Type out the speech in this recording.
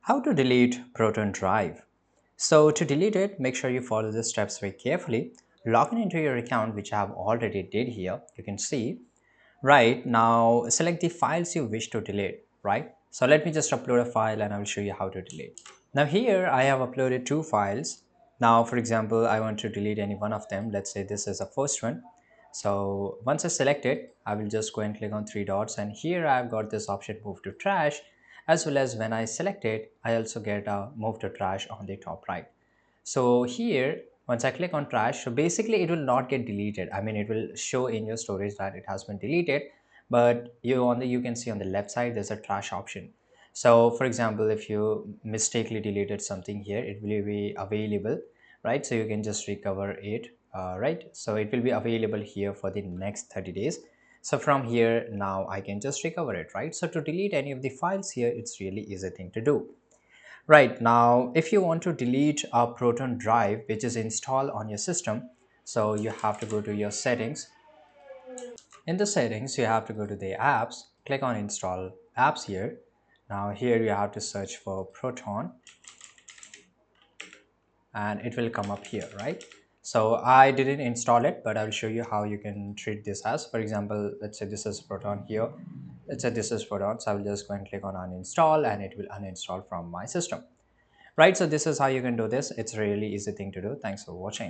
How to delete Proton Drive. So to delete it, make sure you follow the steps very carefully. Log in into your account, which I have already did here. You can see. Right now, select the files you wish to delete, right? So let me just upload a file and I will show you how to delete. Now here I have uploaded two files. Now, for example, I want to delete any one of them. Let's say this is the first one. So once I select it, I will just go and click on three dots, and here I've got this option move to trash, as well as when I select it, I also get a move to trash on the top right. So here, once I click on trash, so basically it will not get deleted. I mean, it will show in your storage that it has been deleted, but you can see on the left side there's a trash option. So for example, if you mistakenly deleted something here, it will be available, right? So you can just recover it, right? So it will be available here for the next 30 days. So from here now I can just recover it, right? So to delete any of the files here, it's really easy thing to do. Right now, if you want to delete a Proton drive which is installed on your system, so you have to go to your settings. In the settings, you have to go to the apps, click on install apps here. Now here you have to search for Proton and it will come up here, right? So I didn't install it, but I'll show you how you can treat this as. For example, let's say this is Proton here. Let's say this is Proton, so I will just go and click on uninstall and it will uninstall from my system. Right, so this is how you can do this. It's a really easy thing to do. Thanks for watching.